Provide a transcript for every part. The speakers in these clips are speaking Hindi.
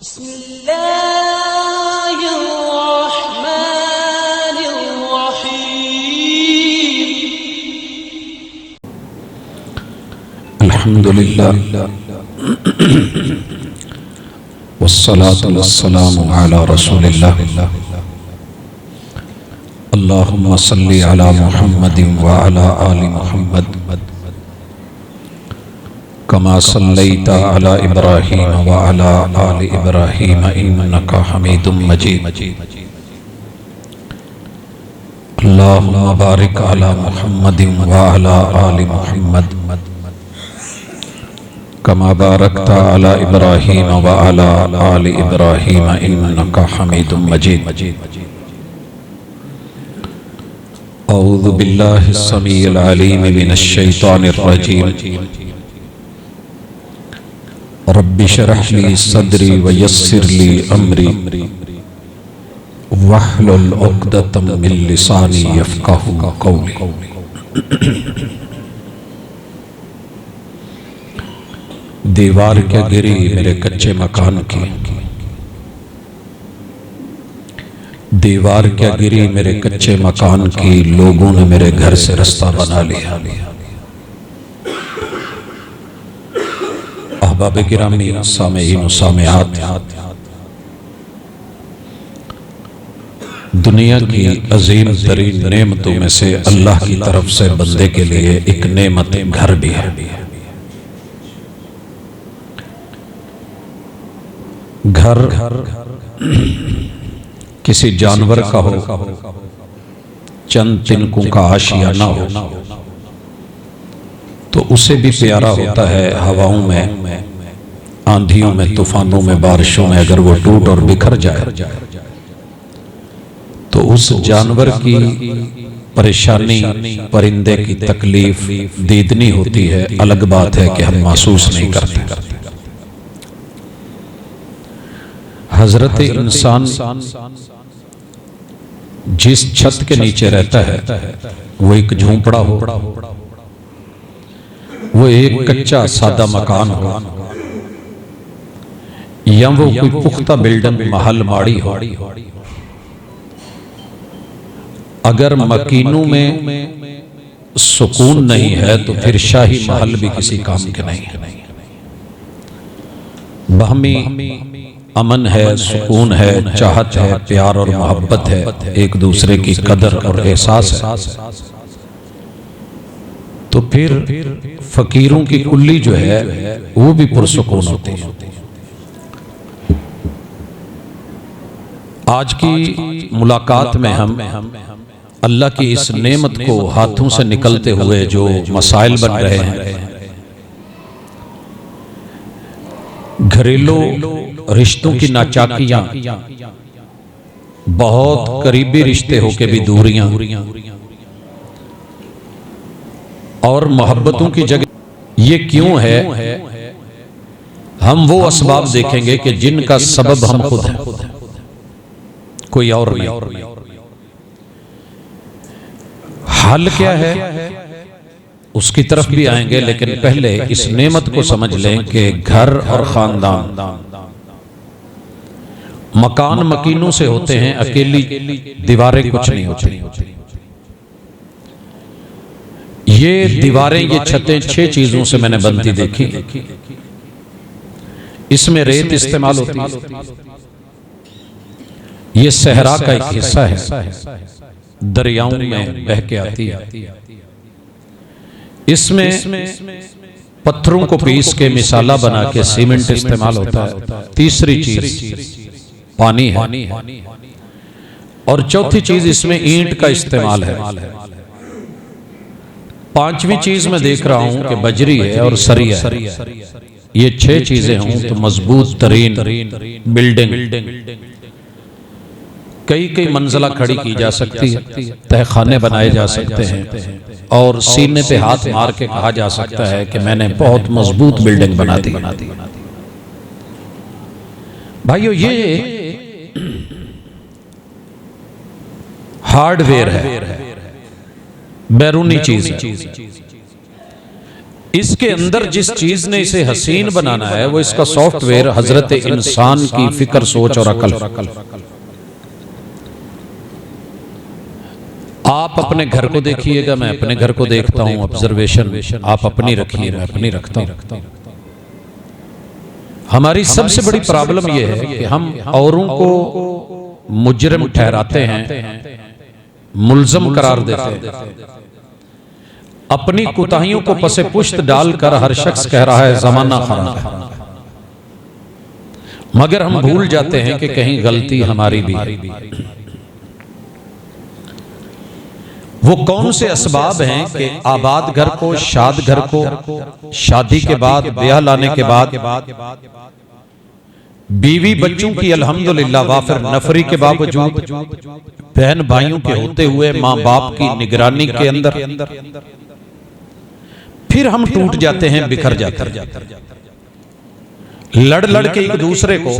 बिस्मिल्लाहिर्रहमानिर्रहीम। अल्हम्दुलिल्लाह वस्सलातु वस्सलामु अला रसूलिल्लाह। अल्लाहुम्मा सल्लि अला मुहम्मदिन व अला आलि मुहम्मद कमा सल्लैता अला इब्राहीम व अला आलि इब्राहीम इन्नका हमीदुम मजीद। अल्लाहुम्मा बारिक अला मुहम्मदिन व अला आलि मुहम्मद कमा बारकता अला इब्राहीम व अला आलि इब्राहीम इन्नका हमीदुम मजीद। औज़ु बिल्लाहि अस्समीइल अलीम मिनश शैतानिर रजीम। रब्बि शरह ली सदरी व यस्सिर ली अमरी वहलुल उक़दतम मिन लिसानी यफ़क़हू क़ौली। दीवार क्या गिरी मेरे कच्चे मकान की, दीवार क्या गिरी मेरे कच्चे मकान की, लोगों ने मेरे घर से रास्ता बना लिया। अहबाब गिरामी सामेईन सामेआत, दुनिया की अजीम तरीन नेमतों में से अल्लाह की तरफ से बंदे के लिए एक नेमत घर भी है। घर किसी जानवर का हो, चंद तिनकों का आशियाना हो तो उसे भी प्यारा होता है। हवाओं में, आंधियों में, तूफानों में, बारिशों में अगर वो टूट और बिखर जाए तो उस जानवर की परेशानी, परिंदे की तकलीफ दीदनी होती है। अलग बात है कि हम महसूस नहीं करते। हजरत इंसान जिस छत के नीचे रहता है, वो एक झोंपड़ा हो, वो एक कच्चा सादा मकान हो, या वो कोई पुख्ता बिल्डिंग, महल, माड़ी हो, अगर मकीनों में सुकून नहीं है तो फिर शाही महल भी किसी काम के नहीं है। बहमी अमन है, सुकून है, चाहत है, प्यार और मोहब्बत है, एक दूसरे की कदर और एहसास है, तो फिर फकीरों की कुल्ली जो है वो भी पुरसुकून होती है। आज की मुलाकात में हम अल्लाह की इस नेमत को हाथों से निकलते हुए जो मसाइल बन रहे हैं, घरेलू रिश्तों की नाचाकियां, बहुत करीबी रिश्ते होके भी दूरियां, और मोहब्बतों की जगह ये क्यों है? हम वो असबाब देखेंगे कि जिनका सबब हम खुद हैं, कोई और नहीं। हल क्या है उसकी तरफ भी आएंगे, लेकिन पहले इस नेमत को समझ लें कि घर और खानदान, मकान मकीनों से होते हैं, अकेली दीवारें कुछ नहीं होती। ये दीवारें, ये छतें 6 चीजों से मैंने बनती देखी। इसमें रेत इस्तेमाल होती है, ये सहरा का एक हिस्सा है, दरियाओं में बह के आती है। इसमें पत्थरों को पीस के मिसाला बना के सीमेंट इस्तेमाल होता है। तीसरी चीज पानी है, और चौथी चीज इसमें ईंट का इस्तेमाल है। पांचवी चीज मैं देख रहा हूं कि बजरी है और सरिया है। ये 6 चीजें हों तो मजबूत तरीन बिल्डिंग, कई मंजिला खड़ी की जा सकती है, तहखाने बनाए जा सकते हैं, और सीने पे हाथ मार के कहा जा सकता है कि मैंने बहुत मजबूत बिल्डिंग बना दी। भाइयों, ये हार्डवेयर है, बैरूनी चीज है। इसके अंदर जिस चीज ने इसे हसीन बनाना है वो इसका सॉफ्टवेयर हजरत इंसान की फिक्र, सोच और अकल। आप अपने घर को देखिएगा, मैं अपने घर को देखता हूं, ऑब्जर्वेशन आप अपनी रखिए, मैं अपनी रखता हूं। हमारी सबसे बड़ी प्रॉब्लम यह है कि हम औरों को मुजरिम ठहराते हैं, मुल्जम करार देते हैं। अपनी कुताहियों को पसे पुश्त डालकर हर शख्स कह रहा है जमाना खराब है, मगर हम भूल जाते हैं कि कहीं गलती हमारी भी है। वो कौन से असबाब हैं कि आबाद घर को, शाद घर को, शादी के बाद, ब्याह लाने के बाद, बीवी बच्चों की अल्हम्दुलिल्लाह वाफिर नफरी के बावजूद, बहन भाइयों के होते हुए, माँ बाप की निगरानी के अंदर, फिर हम टूट जाते हैं, बिखर जाते हैं, लड़ लड़ के एक दूसरे को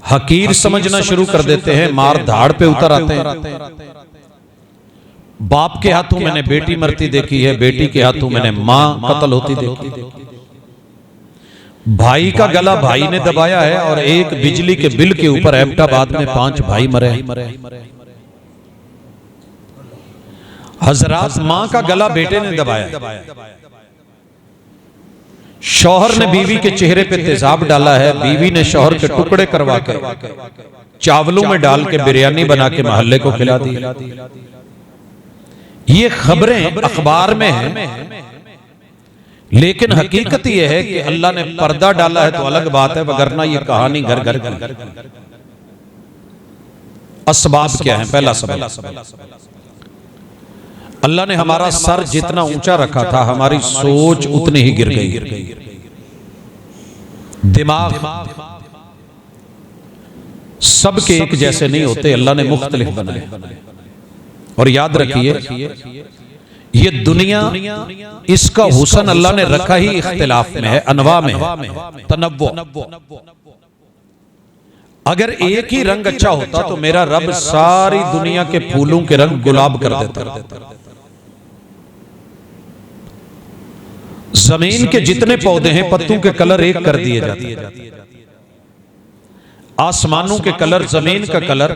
हकीर समझना शुरू कर देते हैं, मार धाड़ पे उतर आते हैं। बाप के हाथों मैंने बेटी मरती देखी है, बेटी के हाथों मैंने मां कत्ल होती देखी। भाई का गला भाई ने दबाया है और एक बिजली के बिल के ऊपर एबटाबाद में 5 भाई मरे। हजरात, मां का गला बेटे ने दबाया, शौहर ने बीवी के चेहरे पे तेजाब डाला है, बीवी ने शौहर के टुकड़े करवा कर चावलों में डाल के बिरयानी बना के मोहल्ले को खिला दी। ये खबरें अखबार में हैं, लेकिन हकीकत यह है कि अल्लाह ने पर्दा डाला है तो अलग बात है, वगरना ये कहानी घर घर की। असबाब क्या है? पहला सबब, अल्लाह ने हमारा सर जितना ऊंचा रखा था, हमारी सोच उतनी ही गिर गई। दिमाग सबके एक जैसे नहीं होते, अल्लाह ने मुख्तलिफ बनाए। और याद रखिए, ये दुनिया, इसका हुस्न अल्लाह ने रखा ही इख्तिलाफ में है, अनवा में है, तनव्वु। अगर एक ही रंग अच्छा होता तो मेरा रब सारी दुनिया के फूलों के रंग गुलाब कर देता। जमीन के जितने पौधे हैं पत्तों के कलर एक कर दिए जाते, आसमानों के कलर, जमीन का कलर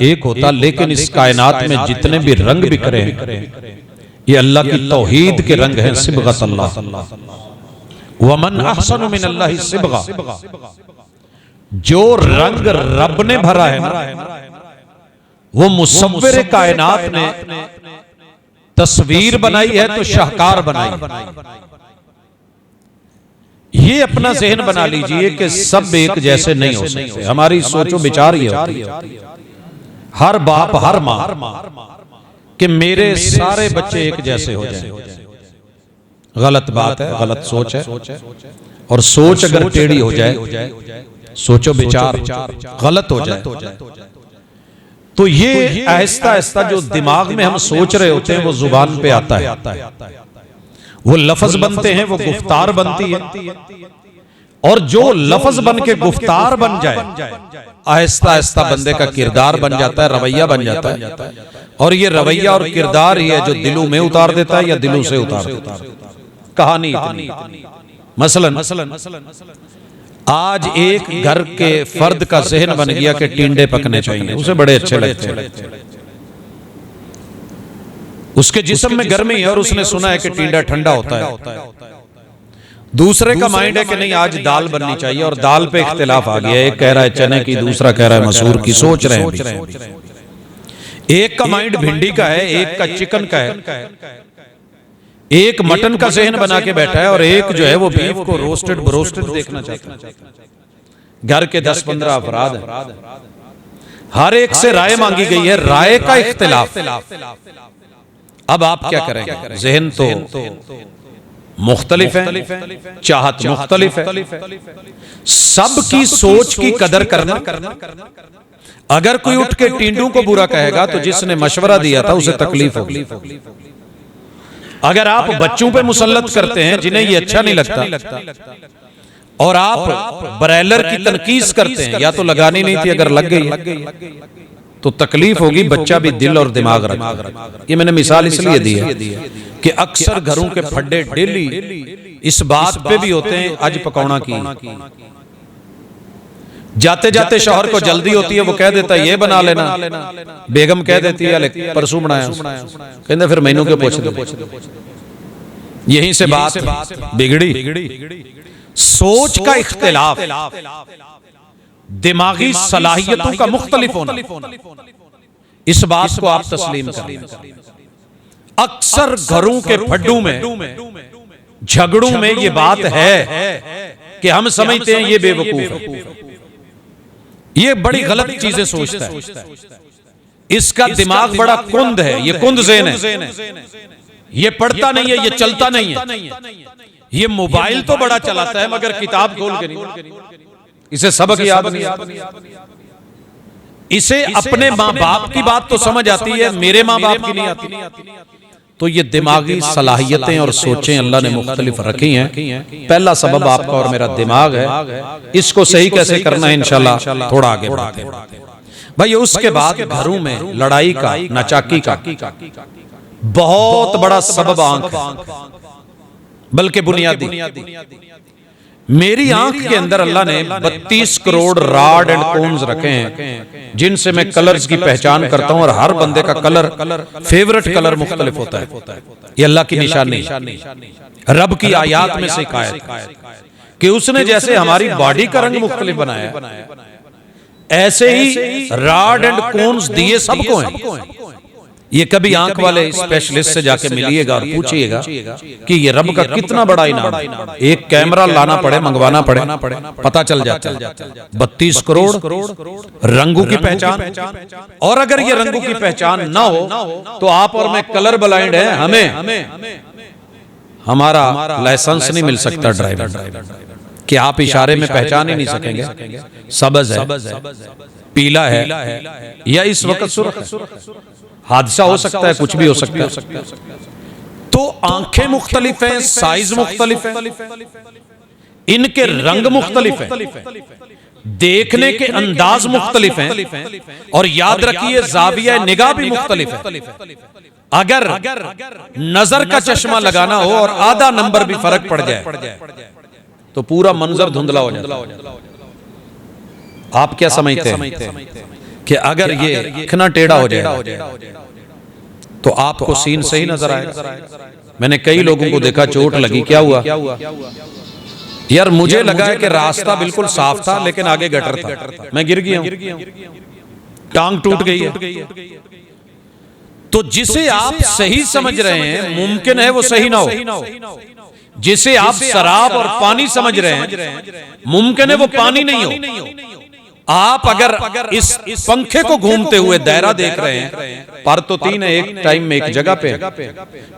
एक होता, लेकिन इस कायनात में जितने भी रंग बिखरे हैं ये अल्लाह की तौहीद के रंग हैं। सिबगत अल्लाह, वमन अहसनु मिन अल्लाहि सिबगा। जो रंग रब ने भरा है ना, वो मुसव्विर कायनात ने तस्वीर बनाई है तो शाहकार बनाई। ये अपना जहन बना लीजिए कि सब एक जैसे नहीं हो सकते। हमारी सोचो विचार ये होती है, हर बाप हर मां कि मेरे सारे बच्चे एक जैसे हो जाएं। गलत बात है, गलत सोच है। और सोच अगर टेढ़ी हो जाए, सोचो विचार गलत हो जाए, तो ये आहिस्ता आहिस्ता जो दिमाग में हम सोच रहे होते हैं वो जुबान पे आता है, वो लफ्ज बनते हैं, वो गुफ्तार बनती है। और जो लफ्ज बन के गुफ्तार बन जाए, आहिस्ता आहिस्ता बंदे का किरदार बन जाता है, रवैया बन जाता है। और ये रवैया और किरदार ही है जो दिलों में उतार देता है या दिलों से उतार देता है। कहानी इतनी, मसलन आज एक घर के फर्द का जहन बन गया कि टिंडे पकने चाहिए, उसे बड़े अच्छे लगते हैं, उसके जिस्म में गर्मी है और उसने सुना है कि टिंडा ठंडा होता है। दूसरे का माइंड है कि नहीं आज दाल बननी चाहिए, और दाल पे इख्तिलाफ आ गया, एक कह रहा है चने की, दूसरा कह रहा है मसूर की, सोच रहे हैं। एक का माइंड भिंडी का है, एक का चिकन का है, एक मटन का जहन बना के बैठा है और एक जो है वो बीफ को रोस्टेड ब्रोस्टेड देखना चाहता है। घर के 10-15 अफराद हैं, हर एक से राय मांगी गई है, राय का इख्तिलाफ। अब आप क्या करेंगे? जहन तो मुख्तलिफ है, चाहत मुख्तलिफ है, सबकी सोच की कदर करना। अगर कोई उठ के टिंडू को बुरा कहेगा तो जिसने मशवरा दिया था उसे तकलीफ होगी। अगर आप बच्चों पे मुसल्लत करते हैं जिन्हें ये अच्छा नहीं लगता, और आप ब्रॉयलर की तनकीस करते हैं, या तो लगानी नहीं थी, अगर लग गई तो तकलीफ होगी, बच्चा भी दिल और दिमाग रखता है। ये मैंने मिसाल इसलिए दी है कि अक्सर घरों के फड्डे डेली इस बात पे भी होते हैं आज पकौड़ा की। जाते जाते शौहर को जल्दी होती है, वो कह देता है ये बना लेना, बेगम कह देती है परसों बनाया, कहते फिर मैनू क्यों पूछ दे। यहीं से बात बिगड़ी। सोच का इख्तिलाफ, दिमागी सलाहियतों का मुख्तलिफ होना, इस बात को आप तस्लीम करें। अक्सर घरों के फड्डू में, झगड़ों में ये बात है कि हम समझते हैं ये बेवकूफ है, ये बड़ी गलत चीजें सोचता है, इसका दिमाग बड़ा कुंद है, ये कुंद ज़हन है, ये पढ़ता नहीं है, ये चलता नहीं है, ये मोबाइल तो बड़ा चलाता है मगर किताब खोल के नहीं, इसे सबक याद नहीं, इसे अपने माँ बाप की बात तो समझ आती है, मेरे माँ बाप की नहीं आती। तो ये दिमागी सलाहियतें और सोचें अल्लाह ने मुख्तलिफ रखी हैं। पहला सबब आपका और मेरा दिमाग है, इसको सही कैसे करना है इंशाल्लाह थोड़ा आगे बढ़ाते हैं भाई। उसके बाद घरों में लड़ाई का, नाचाकी का बहुत बड़ा सबब आंख है, बल्कि बुनियादी। मेरी आंख के अंदर अल्लाह ने 32 करोड़ राड एंड कोन्स रखे हैं, जिनसे मैं कलर्स की पहचान करता हूं, और हर बंदे का कलर, फेवरेट कलर मुख्तलिफ होता है। ये अल्लाह की निशानी, रब की आयात में से एक आयत कि उसने जैसे हमारी बॉडी का रंग मुख्तलिफ बनाया, ऐसे ही राड एंड कोन्स दिए सबको हैं। ये कभी आंख वाले स्पेशलिस्ट से जाके मिलिएगा और पूछिएगा कि ये रब का कितना बड़ा इनाम है। एक कैमरा लाना पड़े, मंगवाना पड़े, पता चल जाता है। 32 करोड़ रंगों की पहचान, और अगर ये रंगों की पहचान ना हो तो आप और मैं कलर ब्लाइंड हैं, हमें हमारा लाइसेंस नहीं मिल सकता ड्राइवर, कि आप इशारे में पहचान ही नहीं सकेंगे सब्ज है, पीला है, या इस वक्त सुर्ख है। हादसा हो सकता है, कुछ भी हो सकता है। तो आंखें मुख्तलिफ हैं, साइज मुख्तलिफ है, इनके रंग मुख्तलिफ है, देखने के अंदाज मुख्तलिफ हैं, और याद रखिए जाविया निगाह भी मुख्तलिफ है। अगर नजर का चश्मा लगाना हो और आधा नंबर भी फर्क पड़ जाए तो पूरा मंजर धुंधला हो जाता है। आप क्या समझते हैं कि अगर ये इतना टेढ़ा हो जाए तो आपको सीन सही नजर आएगा? मैंने कई लोगों को देखा, चोट लगी, क्या हुआ यार, मुझे लगा है कि रास्ता बिल्कुल साफ था लेकिन आगे गटर था, मैं गिर गया हूं, टांग टूट गई है। तो जिसे आप सही समझ रहे हैं मुमकिन है वो सही ना हो, जिसे आप शराब और पानी समझ रहे हैं मुमकिन है वो पानी नहीं हो। आप अगर इस पंखे को घूमते हुए दायरा देख रहे हैं, पर तो तीन है, एक टाइम में एक जगह पे,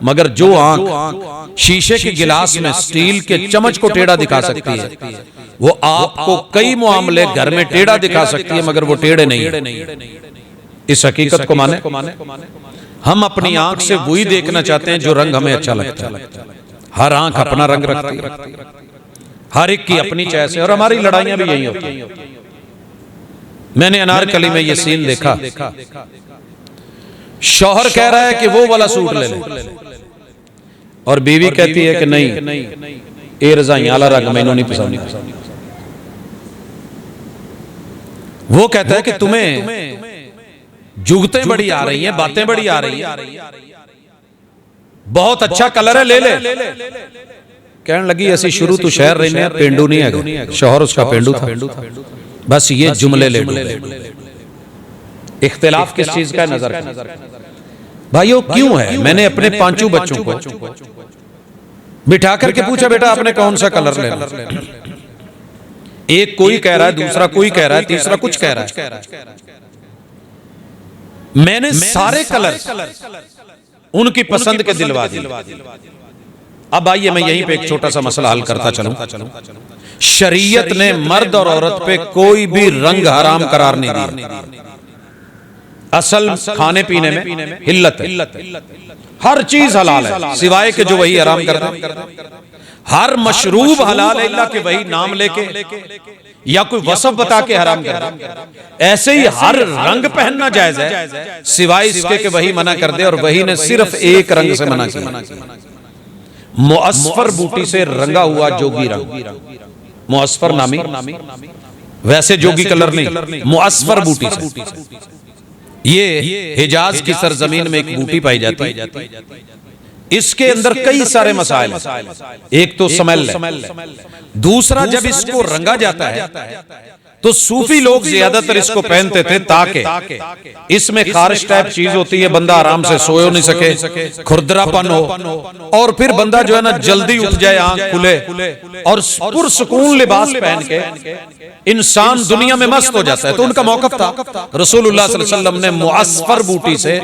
मगर जो आंख शीशे के गिलास में स्टील के चम्मच को टेढ़ा दिखा सकती है, वो आपको कई मामले घर में टेढ़ा दिखा सकती है, मगर वो टेढ़े नहीं है। इस हकीकत को माने, हम अपनी आंख से वही देखना चाहते हैं जो रंग हमें अच्छा लगता है। हर आंख अपना रंग रखती है, हर एक की अपनी चॉइस है, और हमारी लड़ाइयां भी यही होती हैं। मैंने अनारकली में ये सीन देखा, शौहर कह रहा है कि वो वाला सूट ले ले, और बीवी कहती है कि नहीं, ये रजाइयां वाला रंग मैनू नहीं पसंद। वो कहता है कि तुम्हें जुगतें बड़ी आ रही हैं, बातें बड़ी आ रही हैं, बहुत अच्छा कलर है, ले ले। कहने लगी ऐसी शुरू तो शहर रहने हैं, पेंडू नहीं है, शौहर उसका पेंडू था, बस ये जुमले ले लो। इख्तिलाफ किस चीज का नजर भाइयों क्यों है? मैंने अपने पांचों बच्चों को बिठा करके पूछा, बेटा आपने कौन सा कलर लेना? एक कोई कह रहा है, दूसरा कोई कह रहा है, तीसरा कुछ कह रहा है। मैंने सारे कलर उनकी पसंद के दिलवा दिए। अब आइए मैं यहीं पे एक छोटा सा मसला हल करता चलूं। शरीयत ने मर्द और औरत पे कोई भी रंग हराम करार नहीं दिया। असल खाने पीने में हिल्लत है, हर चीज हलाल है सिवाय के जो वही हराम करता है। हर मशरूब हलाल है इल्ला के वही नाम लेके या कोई वसफ बता के हराम कर दे। ऐसे ही हर रंग पहनना जायज है सिवाय इसके कि वही मना कर दे, और वही ने सिर्फ एक रंग से मना किया, मुअस्फर बूटी से रंगा हुआ जोगी रंग, मुअस्फर नामी, वैसे जोगी कलर नहीं, मुअस्फर बूटी से। ये हिजाज की सरजमीन में एक बूटी पाई जाती है। इसके अंदर कई सारे मसाइल हैं। एक तो स्मेल है, दूसरा जब इसको रंगा जाता है तो सूफी लोग ज्यादातर इसको पहनते थे ताकि इसमें खारिश टाइप चीज होती है, बंदा आराम से सोयो नहीं सके, खुरदरापन हो, और फिर बंदा जो है ना जल्दी उठ जाए, आंख खुले, और पुरसुकून लिबास पहन के इंसान दुनिया में मस्त हो जाता है। तो उनका मौकफ था, रसूलुल्लाह सल्लल्लाहु अलैहि वसल्लम ने मुअस्फर बूटी से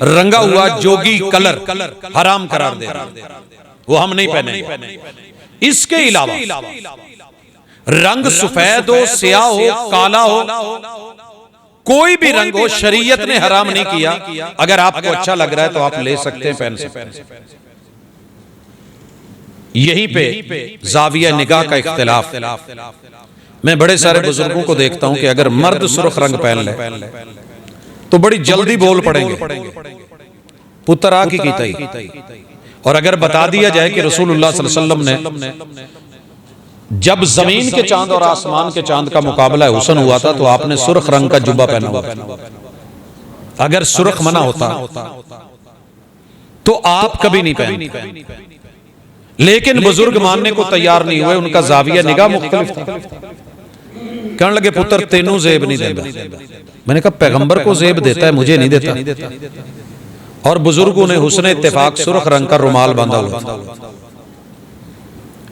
रंगा हुआ जोगी कलर हराम करार दे, वो हम नहीं पहने। इसके अलावा रंग सफेद हो, स्याह हो, काला हो, कोई भी रंग हो, शरीयत ने हराम नहीं किया। अगर आपको अच्छा लग रहा है तो आप ले सकते हैं, पहन सकते हैं। यहीं पे जाविया निगाह का इख्तिलाफ। मैं बड़े सारे बुजुर्गों को देखता हूं कि अगर मर्द सुर्ख रंग पहन ले तो बड़ी जल्दी बोल पड़ेंगे, पुत्र आ की कीताई। और अगर बता दिया जाए कि रसूलुल्लाह सल्लल्लाहु अलैहि वसल्लम ने जब जमीन के चांद और आसमान के चांद का मुकाबला हुसन हुआ था तो आपने सुर्ख रंग का जुब्बा पहना हुआ, अगर सुर्ख मना होता तो आप कभी नहीं पहनते। लेकिन बुजुर्ग मानने को तैयार नहीं हुए, उनका जाविया निगाह मुख्तलिफ था। कहने लगे पुत्र तेनू जेब नहीं देता। मैंने कहा पैगंबर को जेब देता है, मुझे नहीं देता। और बुजुर्गों ने हुस्न इत्तेफाक सुर्ख रंग का रुमाल बांधा हुआ,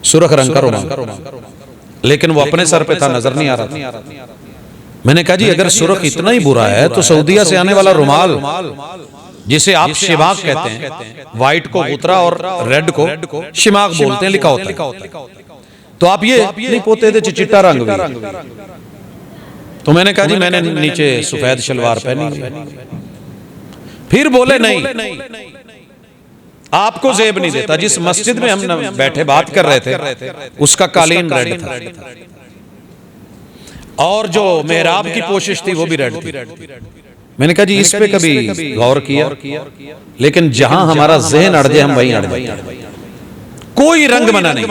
सुर्ख रंग का रुमाल, लेकिन वो अपने सर पे था, नजर नहीं आ रहा था। मैंने कहा जी अगर सुर्ख इतना ही बुरा है तो सऊदीया से आने वाला रुमाल जिसे आप शिमाग कहते हैं, व्हाइट को उतरा और रेड को शिमाग बोलते हैं, लिखा होता है, तो आप ये नहीं पोते थे चिट्टा रंग भी। तो मैंने कहा जी मैंने नीचे सफेद शलवार पहनी। फिर बोले नहीं आपको जेब नहीं देता। जिस मस्जिद में हम बैठे बात कर रहे थे उसका कालीन रेड था, और जो मेहराब की कोशिश थी वो भी रेड थी। मैंने कहा जी इस पे कभी गौर किया, लेकिन जहां हमारा ज़हन अड़ जाए हम वहीं अड़ जाए, कोई रंग मना नहीं।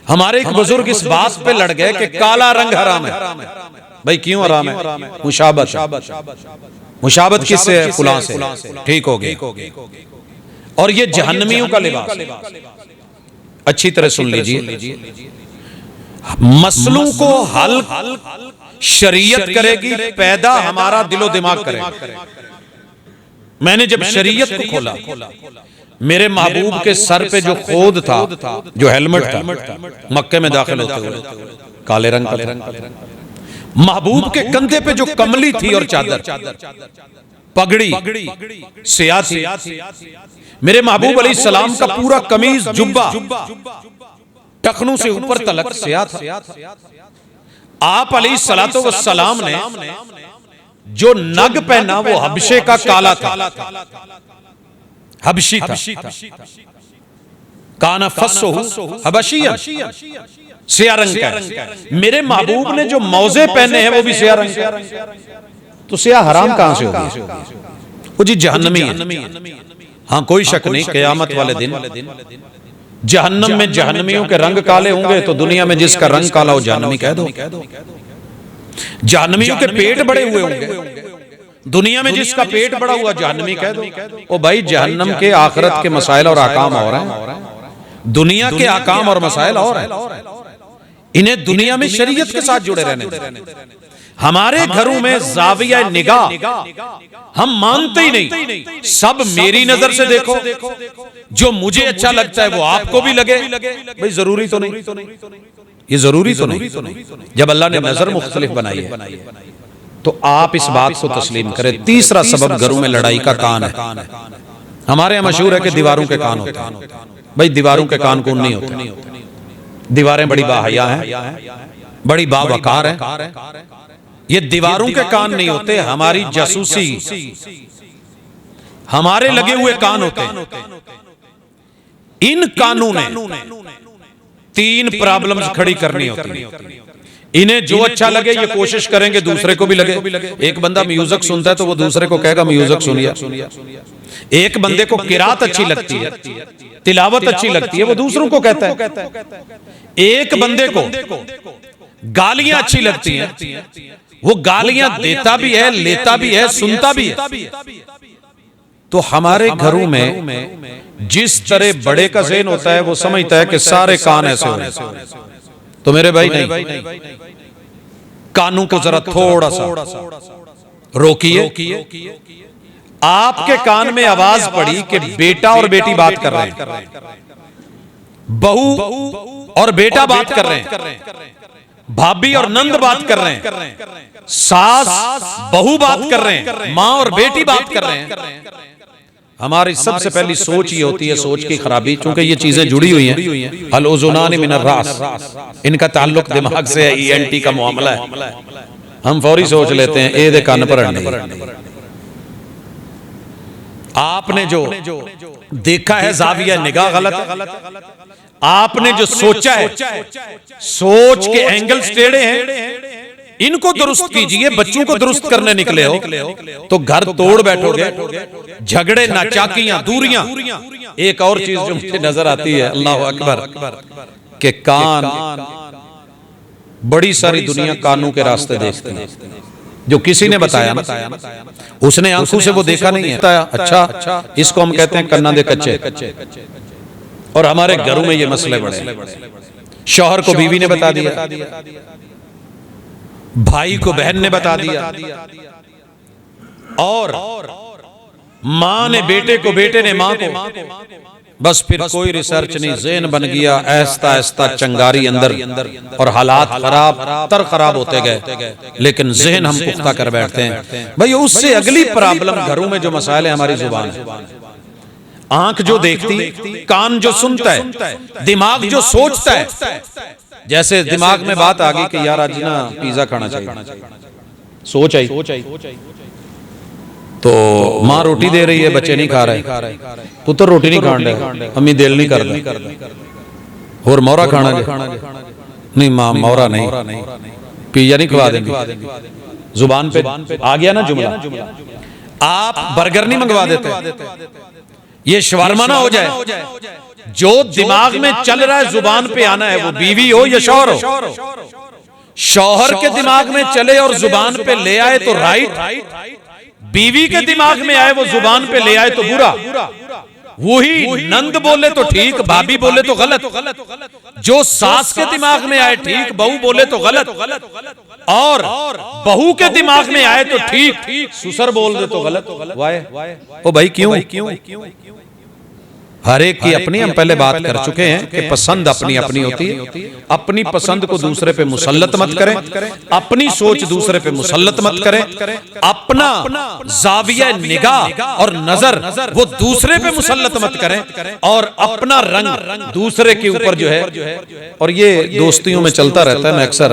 हमारे एक बुजुर्ग इस बात पे लड़ गए कि काला रंग हराम है। भाई क्यों हराम है? मुशाबत किससे है? फुलां से, ठीक हो गया। और ये जहन्नमियों का लिबास। अच्छी तरह सुन लीजिए, मसलों को हल शरीयत करेगी, पैदा हमारा दिलो दिमाग करेगा। मैंने जब शरीयत को खोला, मेरे महबूब के सर पे जो खोद था, जो हेलमेट था, मक्के में दाखिल होते हुए काले रंग का, महबूब के कंधे पे जो कमली थी और चादर, पगड़ी स्याह थी। मेरे महबूब अलैहिस्सलाम का पूरा कमीज जुब्बा टखनों से ऊपर तलक स्याह था। आप अलैहिस्सलातो वस्सलाम ने जो नग पहना वो हबशे का काला था, हबशी था। काना फस्सुहु हबशियन, स्याह रंग का। मेरे महबूब ने जो मौजे पहने हैं वो भी स्याह रंग का। तो स्याह हराम कहां से होगी? वो जी जहन्नमी है। हाँ कोई शक नहीं, क़यामत वाले दिन जहन्नम में जहन्नमियों के रंग काले होंगे, तो दुनिया में जिसका रंग काला हो जहन्नमी कह दो। जहन्नमियों के पेट बड़े हुए होंगे, दुनिया में जिसका पेट बड़ा हुआ जहन्नमी कह दो। ओ भाई जहन्नम के आखिरत के मसाइल और आकाम और हैं, दुनिया के आकाम और मसाइल और हैं। इन्हें दुनिया में शरीयत के साथ जुड़े रहने दें। हमारे घरों में जाविया निगाह हम मानते ही नहीं। सब मेरी नजर से देखो, जो मुझे अच्छा लगता है वो आपको भी लगे। भाई जरूरी तो नहीं, ये जरूरी तो नहीं। जब अल्लाह ने नजर मुख्तलिफ बनाई है तो आप इस बात को तस्लीम करें। तीसरा सबब घरों में लड़ाई का कान है। हमारे यहाँ मशहूर है कि दीवारों के कान होते हैं। भाई दीवारों के कान कौन नहीं होते? दीवारें बड़ी बाहया हैं, बड़ी बावकार हैं। ये दीवारों के कान नहीं होते, हमारी जासूसी, हमारे लगे हुए कान होते हैं। इन कानों ने तीन प्रॉब्लम्स खड़ी करनी होती है। इन्हें जो अच्छा लगे ये कोशिश करेंगे दूसरे को भी लगे। एक बंदा म्यूजिक सुनता है तो वो दूसरे को कहेगा म्यूजिक सुनिए। एक बंदे को किरात अच्छी लगती है, तिलावत अच्छी लगती है, वो दूसरों को कहता है। एक बंदे को गालियां अच्छी लगती हैं, वो गालियां देता भी है, लेता भी है, सुनता भी है। तो हमारे घरों में जिस तरह बड़े का ज़हन होता है वो समझता है कि सारे कान ऐसे हो, तो मेरे भाई नहीं, कानों को जरा थोड़ा सा रोकिए। आपके कान में आवाज पड़ी कि बेटा और बेटी बात कर रहे हैं, बहू और बेटा बात कर रहे हैं, भाभी और नंद बात कर रहे हैं, सास बहू बात कर रहे हैं, माँ और बेटी बात कर रहे हैं। हमारी सबसे पहली सोच ये होती है, सोच की खराबी, क्योंकि ये चीजें जुड़ी हुई हैं। अल उज़ुनान मिनर रास, इनका ताल्लुक दिमाग से है, ENT का मामला है। हम फौरी सोच लेते हैं ए दे कान पर नहीं। आपने जो देखा है जाविया निगाह गलत, आपने जो सोचा है सोच के एंगल्स टेढ़े हैं, इनको दुरुस्त कीजिए। बच्चों को दुरुस्त करने निकले हो तो घर तोड़ बैठोगे, झगड़े, नाचाकियां, दूरियां। एक और चीज जो मुझे नजर आती है, अल्लाह अकबर, के कान, बड़ी सारी दुनिया कानों के रास्ते देखती है। जो किसी ने बताया ना, उसने आंखों से वो देखा नहीं है। अच्छा, इसको हम कहते हैं कन्ना दे कच्चे। और हमारे घरों में ये मसले बड़े, शौहर को बीवी ने बता दिया, भाई को बहन ने बता दिया, और मां ने बेटे को, बेटे ने मां को। बस फिर कोई रिसर्च नहीं, ज़हन बन गया ऐसा ऐसा चंगारी अंदर, और हालात खराब होते गए। लेकिन ज़हन हम पुख्ता कर बैठते हैं। भाई उससे अगली प्रॉब्लम घरों में जो मसाइल है, हमारी जुबान है। आंख जो देखती, कान जो सुनता है, दिमाग जो सोचता है। जैसे दिमाग में बात आ गई कि यार आज ना पिज्जा खाना चाहिए, सोच आई, तो माँ रोटी दे रही है, बच्चे नहीं खा रहे, पुत्र रोटी नहीं खा रहे, अम्मी दिल नहीं कर रही, और मोरा खाना नहीं, माँ मोरा नहीं, पिज्जा नहीं खवा देंगे। जुबान पे आ गया ना जुमला। आप बर्गर नहीं मंगवा देते, ये शवारमा ना हो जाए। जो दिमाग में चल रहा है जुबान पे आना है, वो बीवी हो या शौहर हो। शौहर के दिमाग में चले और जुबान पे ले आए तो राइट, बीवी के दिमाग में आए वो जुबान पे ले आए तो बुरा। वही नंद बोले तो ठीक, भाभी बोले तो गलत। जो सास के दिमाग में आए ठीक, बहू बोले तो गलत, और बहू के दिमाग में आए तो ठीक, ससुर बोल दे तो गलत। ओ भाई क्यों? हर एक की अपनी, हम पहले बात कर चुके हैं कि पसंद अपनी अपनी होती है। अपनी पसंद को दूसरे पे मुसल्लत मत करें, अपनी सोच दूसरे पे मुसल्लत मत करें, अपना जाविया निगाह और नजर वो दूसरे पे मुसल्लत मत करें, और अपना रंग दूसरे के ऊपर जो है। और ये दोस्तियों में चलता रहता है। मैं अक्सर,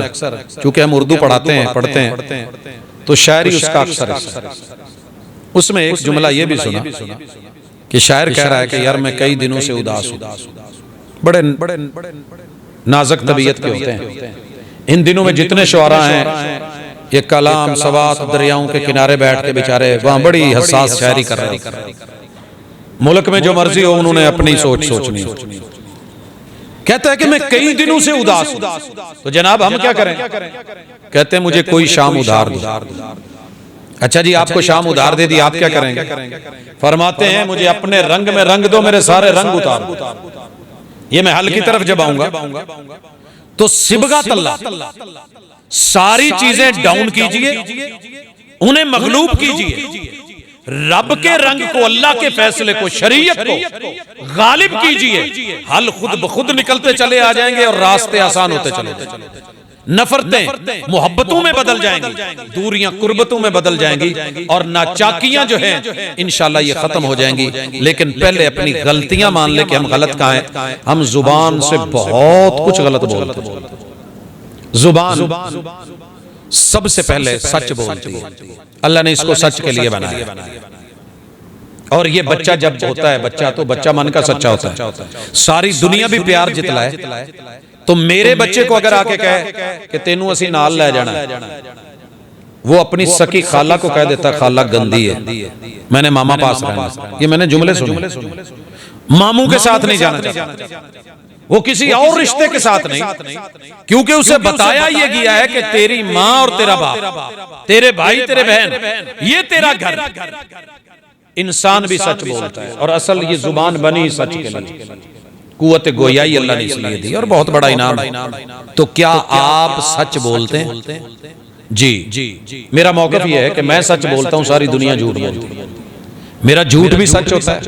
चूंकि हम उर्दू पढ़ते हैं तो शायरी उसका अक्सर, उसमें एक जुमला ये भी सुना कि शायर कह रहा है कि यार मैं कई दिनों से उदास हूं। बड़े नाजुक तबीयत के होते हैं। इन दिनों में जितने शुआरा हैं, ये कलाम सवात दरियाओं के किनारे बैठ के बेचारे वहां बड़ी हसास शायरी कर रहे हैं। मुल्क में जो मर्जी हो, उन्होंने अपनी सोच सोचनी। कहता है कि मैं कई दिनों से उदास हूं। तो जनाब हम क्या करें? कहते हैं मुझे कोई शाम उधार दो। अच्छा जी, आपको शाम उधार दे दी, आप क्या करेंगे? फरमाते हैं मुझे अपने रंग में रंग दो, मेरे सारे रंग उतार दो। ये मैं हल की तरफ जब आऊंगा तो सिबगा तल्ला, सारी चीजें डाउन कीजिए, उन्हें मगलूब कीजिए, रब के रंग को, अल्लाह के फैसले को, शरीयत को गालिब कीजिए। हल खुद ब खुद निकलते चले आ जाएंगे और रास्ते आसान होते चले। नफरतें मोहब्बतों में बदल जाएंगी, दूरियां कुर्बतों में बदल जाएंगी, और नाचाकियां जो हैं इंशाल्लाह ये खत्म हो जाएंगी। लेकिन पहले अपनी गलतियां मान ले कि हम गलत कहां हैं। हम जुबान से बहुत कुछ गलत बोलते हैं। जुबान सबसे पहले सच बोलती है। अल्लाह ने इसको सच के लिए बनाया। और ये बच्चा जब होता है, बच्चा मन का सच्चा होता है। सारी दुनिया भी प्यार जितलाए तो मेरे बच्चे को अगर आके कहे कि तेनू असी नाल ले जाना, वो अपनी सकी खाला को कह देता खाला गंदी है, मैंने मामा पास रहना। ये मैंने जुमले सुने। मामू के साथ नहीं जाना चाहता, वो किसी और रिश्ते के साथ नहीं, क्योंकि उसे बताया ये गया है कि तेरी माँ और तेरा बाप, तेरे भाई तेरे बहन, ये तेरा घर। इंसान भी सच बोलता है, और असल ये जुबान बनी ही सच के लिए। कुव्वत गोयाई अल्लाह ने इसलिए दी, और बहुत बड़ा इनाम है। तो क्या आप सच बोलते हैं? जी, मेरा मौक़िफ़ ये है कि मैं सच बोलता हूं, सारी दुनिया झूठ बोलती है। मेरा झूठ भी सच होता है।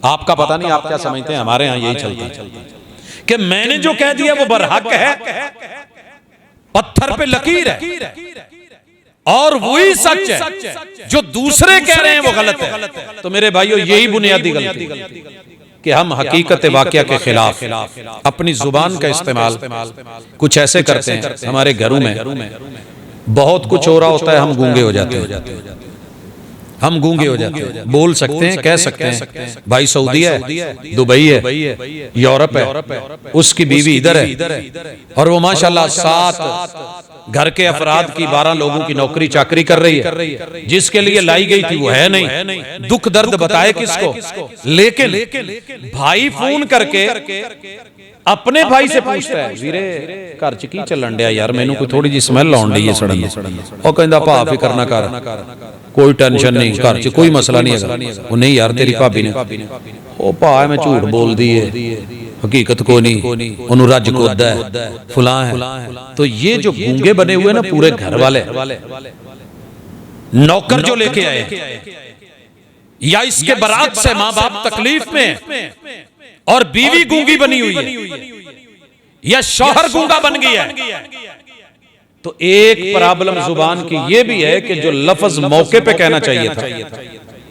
आपका पता नहीं आप क्या समझते हैं, हमारे यहां यही चलता है कि मैंने जो कह दिया वो बरहक है, पत्थर पे लकीर है, और वही सच है जो दूसरे कह रहे हैं वो गलत है। तो मेरे भाइयों, यही बुनियादी गलती कि हम हकीकत वाक़या के खिलाफ अपनी जुबान का इस्तेमाल कुछ ऐसे करते हैं। हमारे घरों में बहुत कुछ हो रहा होता है, हम गूंगे हो जाते हैं, हम गूंगे हो जाते हैं। बोल सकते हैं, कह सकते हैं भाई सऊदी है, दुबई है, यूरोप है, उसकी बीवी इधर है, और वो माशाल्लाह 7 घर के अफराद की 12 लोगों की नौकरी चाकरी कर रही है। जिसके लिए लाई गई थी वो है नहीं, दुख दर्द बताए किसको? लेकिन भाई फोन करके अपने भाई से पूछता है, वीरे घर च की चलन दिया यार, मैनू कोई थोड़ी जी स्मैल आउण दी है सड़न दी। वो कहंदा भा फिकर ना कर, कोई टेंशन नहीं, घर च कोई मसला नहीं है। वो नहीं यार, तेरी भाभी ने, ओ भा मैं झूठ बोल दी है, हकीकत को नहीं, उन्होंने रज कोदा है, फुला है। तो ये जो गूंगे बने हुए ना पूरे घर वाले, नौकर जो लेके आए, या इसके बारात से माँ बाप तकलीफ में और बीवी गूंगी बनी हुई है, या शौहर गूंगा बन गया है, तो एक प्रॉब्लम जुबान की ये भी है कि जो लफ्ज मौके पे कहना चाहिए था,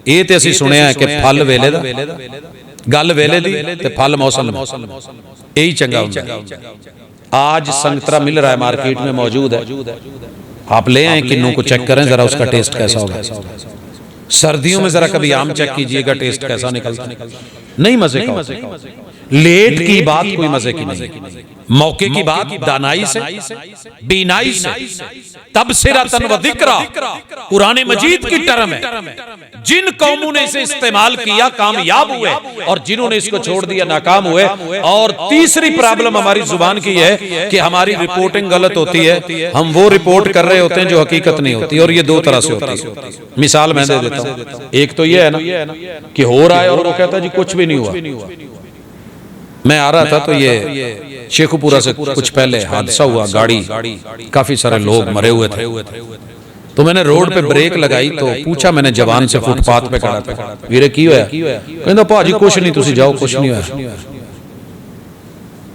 ये तो असी सुनिया है कि फल वेले दा, गल वेले दी ते फल मौसम, यही चंगा होता। आज संतरा मिल रहा है मार्केट में, मौजूद है, आप ले आए, किन्नू को चेक करें जरा, उसका टेस्ट कैसा होगा। सर्दियों में जरा कभी आम चेक कीजिएगा, टेस्ट कैसा निकलता, नहीं मजे का। लेट की बात कोई मजे की नहीं, मौके की बात दानाई से, बीनाई से, तबसिरतन व ज़िक्रा कुरान मजीद की टर्म है। जिन कौमों ने इसे इस्तेमाल किया कामयाब हुए, और जिन्होंने इसको छोड़ दिया नाकाम हुए। और तीसरी प्रॉब्लम हमारी जुबान की है कि हमारी रिपोर्टिंग गलत होती है, हम वो रिपोर्ट कर रहे होते हैं जो हकीकत नहीं होती, और ये दो तरह से होती है। मिसाल मैं दे देता हूं, एक तो ये है ना कि हो रहा है और वो कहता है जी कुछ भी नहीं हुआ। मैं आ रहा था तो ये शेखुपुरा से कुछ पहले हादसा हुआ, गाड़ी काफी सारे लोग मरे हुए थे, तो मैंने रोड पे ब्रेक लगाई, तो पूछा मैंने जवान से, फुटपाथ पे खड़ा था, वीरे की होया? कहंदा भाजी कुछ नहीं, तुसी जाओ, कुछ नहीं होया।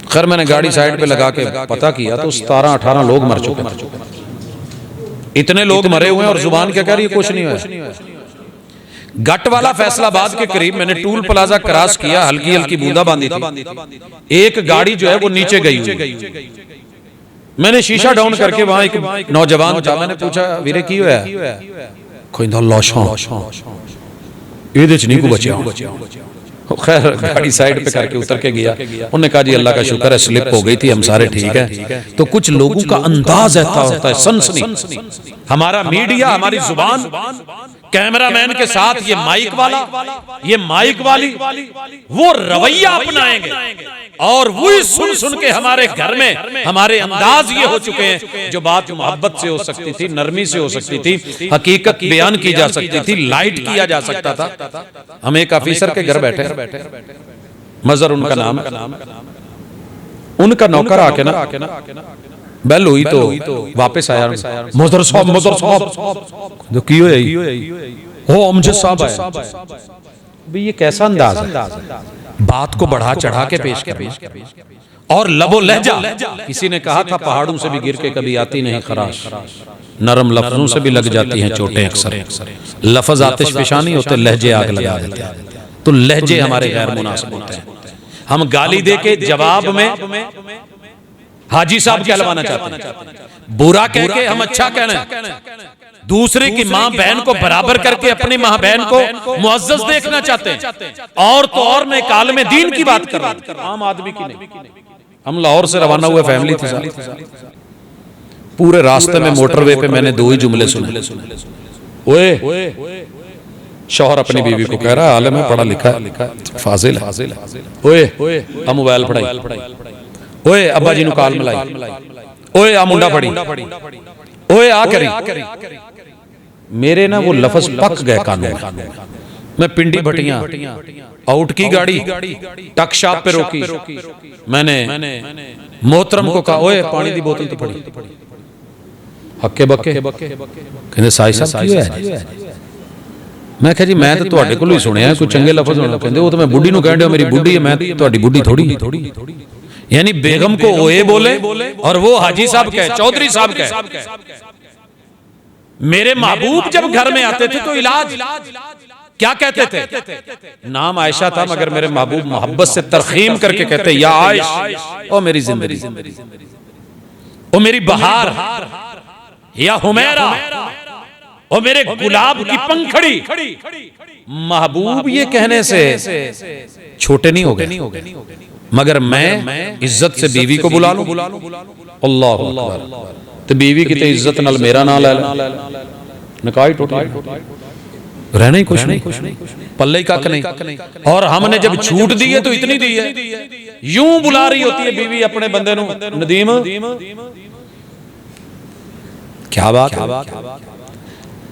खैर मैंने गाड़ी साइड पे लगा के पता किया तो 17-18 लोग मर चुके थे। इतने लोग मरे हुए हैं और जुबान क्या कह रही है, कुछ नहीं होया। गट वाला फैसलाबाद के करीब मैंने टूल प्लाजा क्रॉस किया, हल्की हल्की बूंदाबांदी थी, एक गाड़ी जो है वो नीचे गई। मैंने शीशा डाउन करके वहां एक नौजवान था, मैंने पूछा वीरे की होया? कहंदा लाशां इहदे च नहीं को बचिया। खैर गाड़ी साइड पे करके उतर के गया, उन्होंने कहा जी अल्लाह का शुक्र है स्लिप हो गई थी, हम सारे ठीक है। तो कुछ लोगों का अंदाज ऐसा होता है, सनसनी। हमारा मीडिया, हमारी जुबान, कैमरामैन के साथ ये माइक वाला, ये माइक वाली, वो रवैया अपनाएंगे, और वही सुन सुन के हमारे घर में हमारे अंदाज ये हो चुके हैं। जो बात मोहब्बत से हो सकती थी, नरमी से हो सकती थी, हकीकत बयान की जा सकती थी, लाइट किया जा सकता था। हम एक ऑफिसर के घर बैठे, मजर उनका नाम है, उनका नौकर आके ना बेल हुई तो वापस आया, मदर साहब जो की हो अमजद साहब है। ये कैसा अंदाज है, बात को बढ़ा चढ़ा के पेश कर, और लबो लहजा। किसी ने कहा था पहाड़ों से भी गिर के कभी आती नहीं खराश, नरम लफ्जों से भी लग जाती हैं चोटें अक्सर। लफ्ज आतिश फिशानी होते, लहजे आग लगा देते हैं। तो लहजे हमारे गैर मुनासिब होते हैं। हम गाली दे के जवाब में हाजी साहब कहलवाना चाहते हैं, बुरा कह के हम अच्छा कहना, दूसरे की माँ बहन को बराबर करके अपनी माँ बहन को मुअज्जज देखना चाहते हैं। और तो और मैं काल में दीन की बात कर रहा हूं, आम आदमी की नहीं। हम लाहौर से रवाना हुए, फैमिली थी साथ। पूरे रास्ते में मोटरवे पे मैंने दो ही जुमले सुने। ओए, शौहर अपनी बीवी को कह रहा है, आलिम है, पढ़ा लिखा फाजिल है, ओए आ मोबाइल पढ़ाई, ओए अब्बा जी नु काल मिलाई, ओए आ मुंडा पढ़ी, ओए आ करी। मेरे ना वो लफ्ज पक गए कानों में। मैं पिंडी भटियां आउट की गाड़ी, टक शाप पे रोकी, मैंने मोहतरम को कहा, ओए पानी दी बोतल तो पड़ी। हक्के बक्के कहते साई साहब की है? मैं कहा जी मैं तो तुहाडे कोलों ही सुनिया कोई चंगे लफ्ज होने, कहते वो तो मैं बुढ़ी नु कहंदे, मेरी बुढ़ी है, मैं तुहाडी बुढ़ी थोड़ी। यानी बेगम को ओए बोले और वो हाजी साहब कहे, चौधरी साहब कहे। मेरे महबूब जब घर में आते थे तो इलाज क्या कहते थे? नाम आयशा था, मगर मेरे महबूब मोहब्बत से तरखीम करके कहते, या आयश, ओ मेरी जिंदगी, ओ मेरी बहार, या हुमैरा, ओ मेरे गुलाब की पंखड़ी। महबूब ये कहने से छोटे नहीं हो गए, मगर मैं इज्जत से बीवी को बुला लूं, अल्लाह अकबर, तो बीवी की तो इज्जत नाल मेरा नाम ले लो, निकाह ही टूट गया, रहना ही कुछ नहीं, पल्ले ही कख नहीं। और हमने जब छूट दी है तो इतनी दी है, यूं बुला रही होती है बीवी अपने बंदे नु, नदीम, क्या बात है।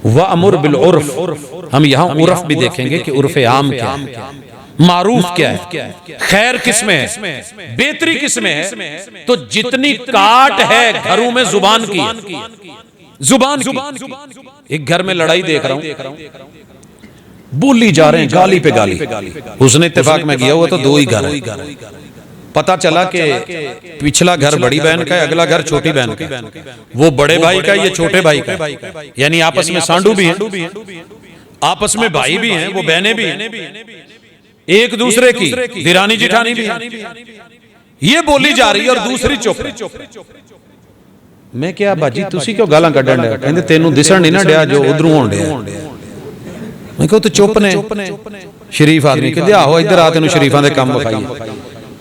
वअमुर बिल उर्फ, हम यहाँ उर्फ भी देखेंगे कि उर्फ आम क्या है, मारूफ क्या है, खैर किसमें है, बेहतरी किसमें है। तो जितनी काट है घरों में जुबान की, जुबान की। एक घर में लड़ाई देख रहा हूं, बोली जा रहे हैं गाली पे गाली। उसने इत्तेफाक में गया हुआ तो दो ही घर है, पता चला कि पिछला घर बड़ी बहन का है, अगला घर छोटी बहन का है। वो बड़े भाई का, ये छोटे भाई का, यानी आपस में सांडू भी हैं, आपस में भाई भी हैं, वो बहनें भी हैं, एक दूसरे की दिरानी जिठानी भी है। ये बोली जा रही है और दूसरी चुप। मैं क्या बाजी तुसी क्यों गालां कड्डण दे? कहंदे तेनू दिसण नहीं ना डिया जो उधरों होण डिया। मैं कहा तो चुप ने, शरीफ आदमी कहंदे आहो इधर आ, तेनू शरीफां दे काम विखाईए।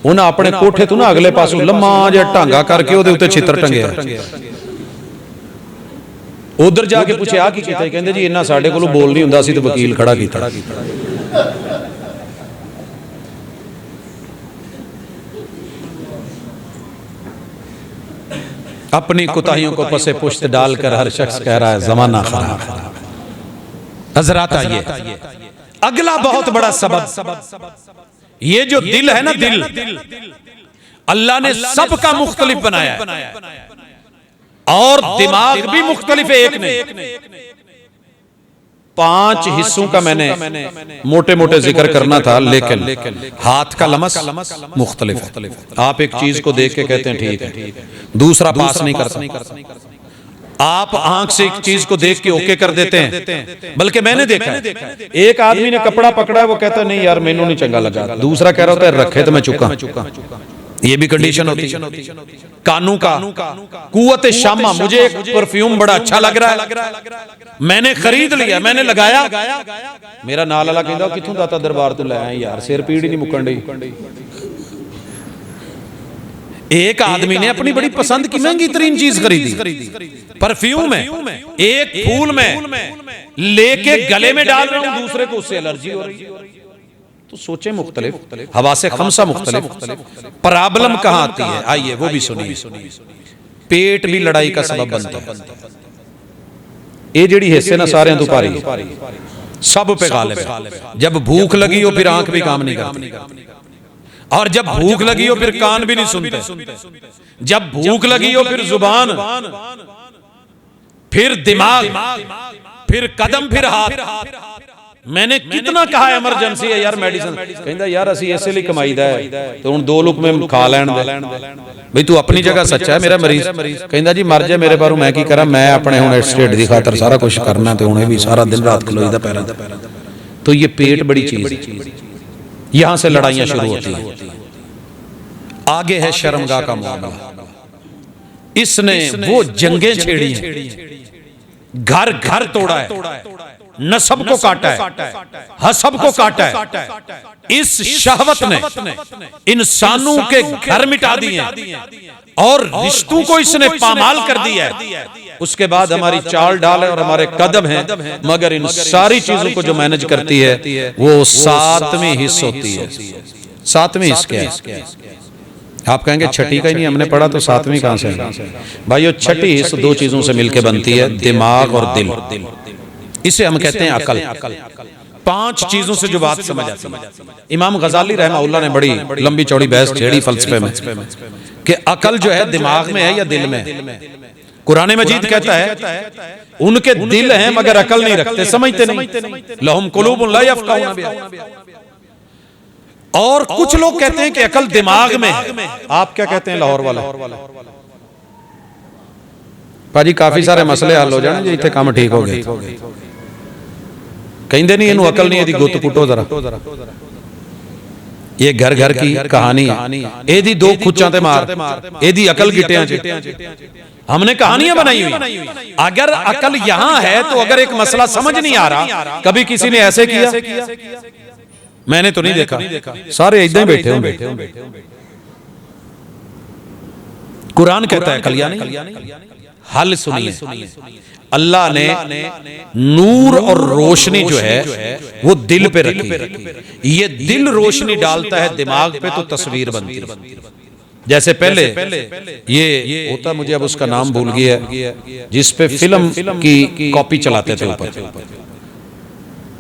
उन्हें अपने कोठे तो ना अगले पासों लम्मा जिहा ढांगा करके ਉਹਦੇ ਉੱਤੇ ਛਿੱਤਰ ਟੰਗਿਆ। उधर जाके पूछे आ की कीता? कहंदे जी इन्ना साडे कोलों बोल नहीं हुंदा, सी तो वकील खड़ा कीता। अपनी कुताहियों को पसे पुश्त डालकर हर शख्स कह रहा है जमाना खराब। हजरात आइए, अगला बहुत बड़ा सबब, ये जो दिल है ना, दिल अल्लाह ने सबका मुख्तलिफ बनाया है, और दिमाग भी मुख्तलिफ है, एक नहीं। 5 हिस्सों का मैंने मोटे मोटे जिक्र करना था, लेकिन हाथ का लमस मुख्तलिफ है। आप एक चीज को देख के कहते हैं ठीक है, दूसरा पास नहीं करता। आप आंख से एक चीज को देख के ओके कर देते हैं, बल्कि मैंने देखा है, एक आदमी ने कपड़ा पकड़ा है, वो कहता है नहीं यार मैनू नहीं चंगा लगा, दूसरा कह रहा होता है रखे तो मैं चुका। ये भी कंडीशन होती है। कानू का कुव्वत शामा, मुझे एक परफ्यूम बड़ा अच्छा लग रहा है, मैंने खरीद लिया, मैंने लगाया, मेरा नाल वाला कहता किथों दाता दरबार तो लाया यार, सिर पीड़ ही नहीं मुकन दी। एक आदमी ने अपनी बड़ी पसंद की महंगी तरीन चीज खरीदी, परफ्यूम है, एक फूल में लेके गले में डाल रहा हूं, दूसरे को उससे एलर्जी हो रही है। तो सोचे मुख्तलिफ, हवा से खमसा मुख्तलिफ। प्रॉब्लम कहां आती है, आइए वो भी सुनिए। पेट भी लड़ाई का सबब बनता है। ये जेड़ी हिस्से ना सारे तो भारी, सब पे गालिब है। जब भूख लगी हो फिर आंख भी काम नहीं करती, और जब भूख लगी हो फिर कान भी नहीं सुनते, जब भूख लगी हो फिर जुबान, फिर दिमाग, फिर कदम, फिर हाथ। मैंने कितना कहा इमरजेंसी है यार मेडिसिन, कहंदा यार असि इस लिए कमाईदा है तो हुण 2 लुकमे खा लैण दे। भाई तू अपनी जगह सच्चा है, मेरा मरीज कहंदा जी मर जाए मेरे बारू मैं की करा, मैं अपने हुण स्टेट दी खातर सारा कुछ करना, तो हुणे भी सारा दिन रात खलोईदा पैरां ते। तो ये पेट बड़ी चीज है, यहां से लड़ाइयां शुरू होती है। आगे है शर्मगाह का मामला। इसने वो जंगें छेड़ी हैं, घर घर तोड़ा है, नसब को काटा है, हसब को काटा है। इस शहवत ने इंसानों के घर मिटा दिए और रिश्तों को इसने पामाल कर दिया है। उसके बाद हमारी चाल डाल है और हमारे कदम हैं, मगर इन सारी चीजों को जो मैनेज करती है वो सातवीं हिस्स होती है। सातवीं हिस्स क्या है? आप कहेंगे छठी का ही नहीं हमने पढ़ा, तो सातवीं कहां से है? भाइयों, छठी हिस्स दो चीजों से मिलकर बनती है, दिमाग और दिल। इसे हम कहते हैं अकल। पांच चीजों से जो बात समझ आती है। इमाम गजाली रहमतुल्लाह ने बड़ी लंबी चौड़ी बहस छेड़ी फलसफे में कि अकल जो है दिमाग में है या दिल में। कुरान मजीद कहता है उनके दिल हैं मगर अकल नहीं रखते, समझते नहीं। लहुम कुलूबुन ला यफ़क़हूना बिहा। और कुछ लोग कहते हैं कि अकल दिमाग में है। आप क्या कहते हैं लाहौर वाला? भाजी काफी सारे मसले हल हो जाने जो इतने काम ठीक हो गए। कहते नहीं इनू अकल नहीं, गुत कुटो जरा। ये घर घर की कहानी है। एदी दो खुच्चां ते मार, एदी अकल गिटियां च। हमने कहानियां बनाई हुई। अगर अकल यहां है तो अगर एक मसला समझ नहीं आ रहा, कभी किसी ने ऐसे किया, मैंने तो नहीं देखा, सारे इधर ही बैठे होंगे। कुरान कहता है अकल नहीं। हल सुनिए, अल्लाह ने नूर और रोशनी जो है वो दिल पे रखी। ये दिल रोशनी डालता है दिमाग पे तो तस्वीर बनती है। जैसे पहले ये होता, मुझे अब उसका नाम भूल गया, जिस पे फिल्म की कॉपी चलाते थे ऊपर,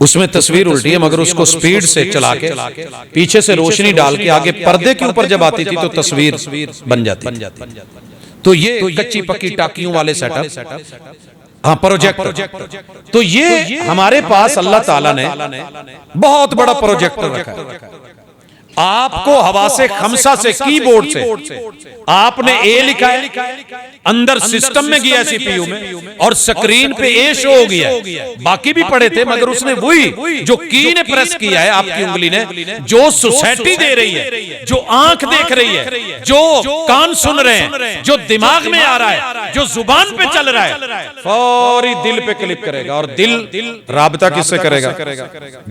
उसमें तस्वीर उल्टी है मगर उसको स्पीड से चला के पीछे से रोशनी डाल के आगे पर्दे के ऊपर जब आती थी तो तस्वीर बन जाती। तो ये कच्ची पक्की टाकियों वाले सेटअप, हाँ प्रोजेक्टर। तो ये हमारे पास अल्लाह ताला ने बहुत बड़ा प्रोजेक्टर रखा है। आपको हवा से खमसा से कीबोर्ड से आपने ए लिखा है, अंदर सिस्टम में गया सीपीयू में और स्क्रीन पे ए शो हो गया। बाकी भी पढ़े थे मगर उसने वही जो की ने प्रेस किया है आपकी उंगली ने, जो सोसाइटी दे रही है, जो आंख देख रही है, जो कान सुन रहे हैं, जो दिमाग में आ रहा है, जो जुबान पे चल रहा है, फौरी दिल पे क्लिक करेगा। और दिल राबता किससे करेगा?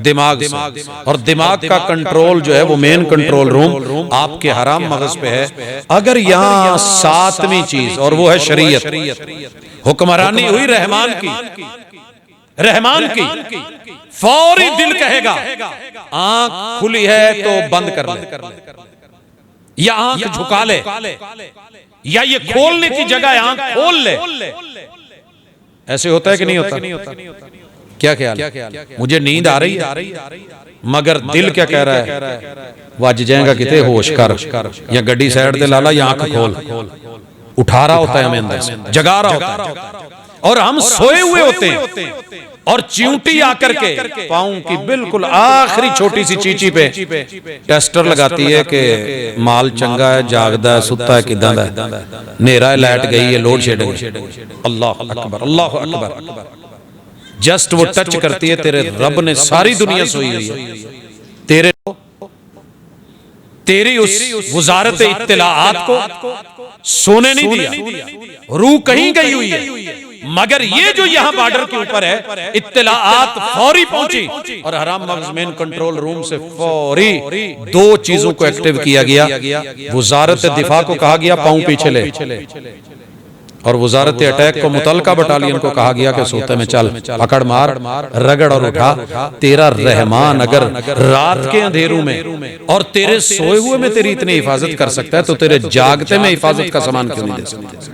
दिमाग से। और दिमाग का कंट्रोल जो है वो मेन कंट्रोल रूम आपके हराम मगज पे है। अगर यहाँ सातवीं चीज, और वो है शरीयत, हुक्मरानी हुई रहमान की, फौरी दिल कहेगा आंख खुली है तो बंद कर ले, या आंख झुका ले, या ये खोलने की जगह आंख खोल ले। ऐसे होता है कि नहीं होता? क्या ख्याल? मुझे नींद आ रही है मगर दिल क्या कह रहा है? वज जाएगा किते, होश कर, या गड्डी साइड पे लाला, या आंख खोल। उठा रहा होता है हमें अंदर से, जगा रहा होता है। और हम सोए हुए होते हैं और च्यूंटी आकर के पाँव की बिल्कुल आखिरी छोटी सी चीची पे टेस्टर लगाती है कि माल चंगा है, जागदा है, सुता है, किदां दा है, नेरा है, लाइट गई है, लोड शेडिंग। अल्लाह अकबर, अल्लाह अकबर। जस्ट वो टच करती है, तेरे रब ने सारी दुनिया सोई हुई है, तेरी उस वजारत इत्तिलाआत को सोने नहीं दिया। रूह कहीं गई हुई है मगर ये जो यहाँ बॉर्डर के ऊपर है, इत्तिलाआत फौरी पहुंची और हराम मगज मेन कंट्रोल रूम से फौरी दो चीजों को एक्टिव किया गया। वजारत दिफा को कहा गया पांव पीछे ले, और वजारत अटैक को मुतलका बटालियन को कहा गया कि सोते में चल, पकड़ मार, रगड़ और उठा। तेरा रहमान अगर रात के अंधेरों में और तेरे सोए हुए में तेरी इतनी हिफाजत कर सकता है तो तेरे जागते में हिफाजत का सामान क्यों नहीं दे सकता?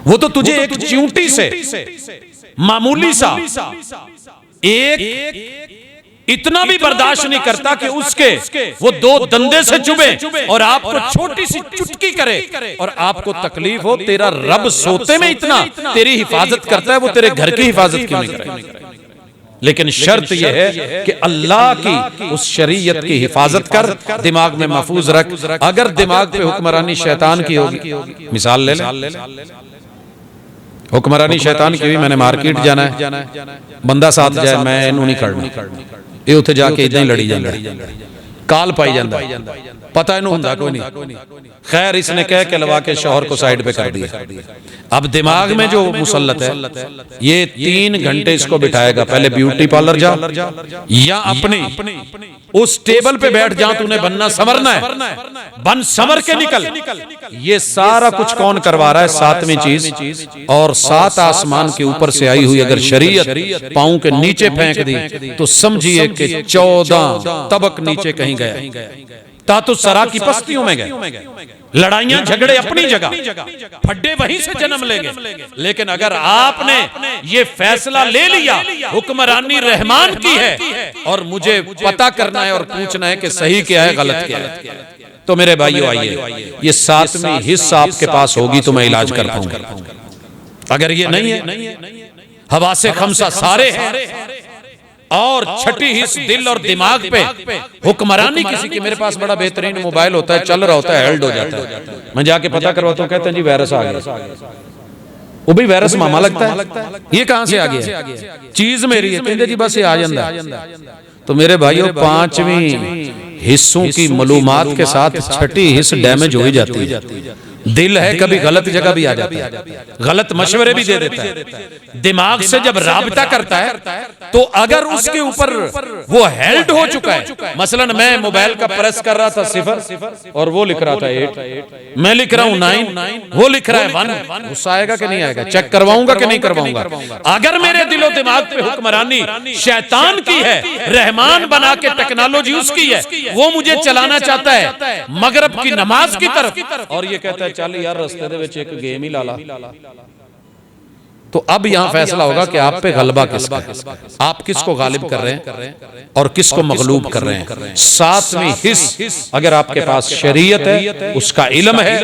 वो तो तुझे एक च्यूंटी से मामूली सा एक इतना भी बर्दाश्त नहीं करता कि उसके वो दो दंदे से चुभे और आपको छोटी सी चुटकी करे और आपको तकलीफ हो। तेरा रब सोते में इतना तेरी हिफाजत करता है, वो तेरे घर की हिफाजत क्यों नहीं करेगा? लेकिन शर्त यह है कि अल्लाह की उस शरीयत की हिफाजत कर, दिमाग में महफूज रख। अगर दिमाग पे हुक्मरानी शैतान की होगी, मिसाल ले ले, हुक्मरानी शैतान की भी, मैंने मार्केट जाना है, बंदा साथ जाए, मैं इनू नहीं करना, ये उथे जाके इदां ही लड़ी जांदा, काल पाई जाता, पता इनू हुंदा कोई नहीं। खैर इसने कह के लवा के शौहर को साइड पे कर दिया। अब दिमाग में जो मुसल्लत है, ये 3 घंटे इसको बिठाएगा, पहले ब्यूटी पार्लर जा या अपनी उस टेबल पे बैठ जा, तूने बनना संवरना है, बन संवर के निकल। ये सारा कुछ कौन करवा रहा है? 7वीं चीज। और 7 आसमान के ऊपर से आई हुई अगर शरीयत पांव के नीचे फेंक दी तो समझिए कि 14 तबक नीचे कहीं गया, तातु सरा की पस्तियों में गए। लड़ाइयां झगड़े अपनी जगह, फड्डे वहीं से जन्म लेंगे। लेकिन अगर आपने ये फैसला ले लिया हुक्मरानी रहमान की है और मुझे पता करना है और पूछना है कि सही क्या है गलत क्या है, तो मेरे भाइयों आइए, ये 7वीं हिस्सा आपके पास होगी तो मैं इलाज कर पाऊंगा। अगर ये नहीं है, हवा से खमसा सारे हैं और छठी हिस्स दिल और दिमाग पे हुक्मरानी किसी की। मेरे पास बड़ा बेहतरीन मोबाइल होता है, चल रहा होता है, हेल्ड हो जाता है, मैं जाके पता करवाता हूँ, कहते हैं जी वायरस आ गया। वो भी वायरस मामा लगता है, ये कहां से आ गया? चीज मेरी है, कहते जी बस ये आ जाता। तो मेरे भाइयों 5वीं हिस्सों की मालूमात के साथ छठी हिस्स डैमेज हो ही जाती है। दिल है कभी गलत जगह भी आ जाता है, गलत मशवरे भी दे देता है। दिमाग से जब राबता करता है तो अगर उसके ऊपर वो हेल्ड हो चुका है, मसलन मैं मोबाइल का प्रेस कर रहा था 0 और वो लिख रहा था 8, मैं लिख रहा हूं 9, वो लिख रहा है 1, गुस्सा आएगा कि नहीं आएगा? चेक करवाऊंगा कि नहीं करवाऊंगा? अगर मेरे दिलो दिमाग पे हुक्मरानी शैतान की है, रहमान बना के टेक्नोलॉजी उसकी है, वो मुझे चलाना चाहता है मगरब की नमाज की तरफ, और ये कहता है चल यार रस्ते दे विच एक गेम ही ला ला, तो अब यहां फैसला होगा कि आप पे गलबा किसका है, आप किसको गालिब कर रहे हैं और किसको मगलूब कर रहे हैं। 7वीं हिस्स अगर आपके पास शरीयत है, उसका इल्म है,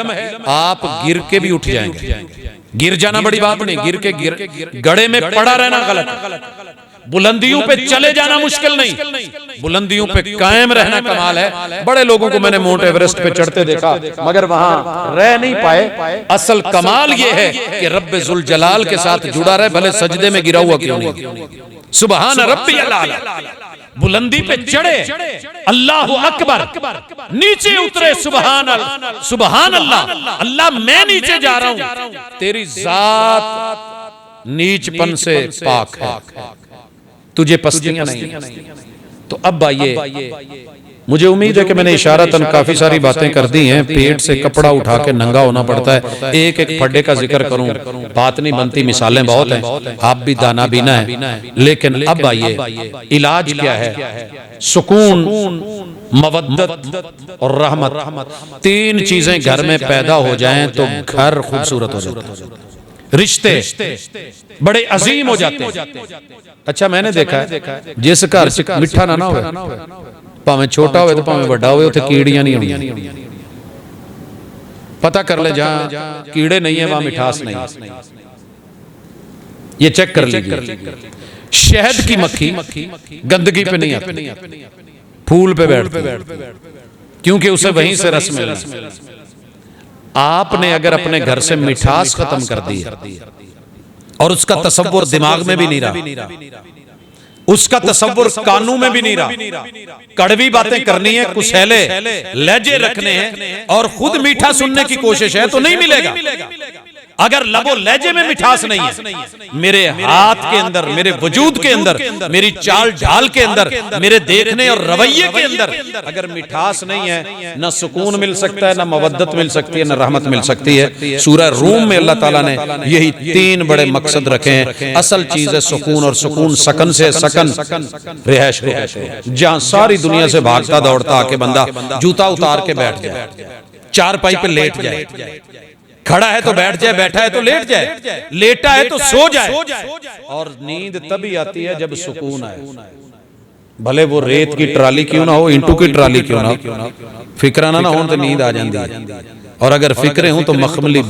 आप गिर के भी उठ जाएंगे। गिर जाना बड़ी बात नहीं, गिर के गड़े में पड़ा रहना गलत। बुलंदियों पे चले जाना मुश्किल नहीं, बुलंदियों पे कायम रहना कमाल है। बड़े लोगों को मैंने माउंट एवरेस्ट पे चढ़ते देखा मगर वहां रह नहीं पाए। असल कमाल ये है कि रब्बे जुल जलाल के साथ जुड़ा रहे, भले सजदे में गिरा हुआ क्यों नहीं। सुबहान रब्बी अल्लाह, बुलंदी पे चढ़े अल्लाहु अकबर, नीचे उतरे सुबहान अल्लाह, अल्लाह मैं नीचे जा रहा हूं, तेरी जात नीचपन से पाक है, तुझे पस्तियां नहीं। तो अब आइए, मुझे उम्मीद है कि मैंने इशारतन काफी सारी बातें कर दी हैं। पेट से कपड़ा उठा के नंगा होना पड़ता है, एक एक फड्डे का जिक्र करूं बात नहीं बनती, मिसालें बहुत हैं, आप भी दाना बीना है। लेकिन अब आइए, इलाज क्या है? सुकून, मवद्दत और रहमत, 3 चीजें घर में पैदा हो जाएं तो घर खूबसूरत हो जाता है, रिश्ते बड़े अजीम हो जाते हैं। अच्छा मैंने देखा है जिस घर च मिठा ना होवे, भावें छोटा होवे तो भावें बड़ा होवे, उथे कीड़ियां नहीं होंदियां। पता कर ले जहां कीड़े नहीं है वहां मिठास नहीं, ये चेक कर लीजिए। शहद की मक्खी गंदगी पे नहीं आती, फूल पे बैठती, क्योंकि उसे वहीं से रस मिलना। आपने अगर अपने घर से मिठास खत्म कर दी और उसका तसव्वुर दिमाग में भी नहीं रहा, उसका तसव्वुर कानों में भी नहीं रहा, कड़वी बातें करनी है, कुसैले लहजे रखने हैं और खुद मीठा सुनने की कोशिश है तो नहीं मिलेगा। अगर लबो लहजे में मिठास नहीं है, मेरे हाथ के अंदर, मेरे वजूद के अंदर, मेरी चाल ढाल के अंदर, मेरे देखने और रवैये के अंदर अगर मिठास नहीं है, ना सुकून मिल सकता है, ना मवद्दत मिल सकती है, ना रहमत मिल सकती है। सूरह रूम में अल्लाह ताला ने यही 3 बड़े मकसद रखे हैं। असल चीज है सुकून, और सुकून सकन से, सकन रिहाइश को कहते हैं, जहां सारी दुनिया से भागता दौड़ता आके बंदा जूता उतार के बैठ जाए, चारपाई पे लेट जाए, खड़ा है तो बैठ जाए, बैठा है तो लेट जाए, लेटा है तो सो जाए। और नींद तभी आती है जब सुकून आए, भले वो रेत की ट्राली क्यों ना हो, ईंटों की ट्राली क्यों ना हो, फिक्राना ना हो तो नींद आ जाती है। और अगर फिक्रे हो तो मखमली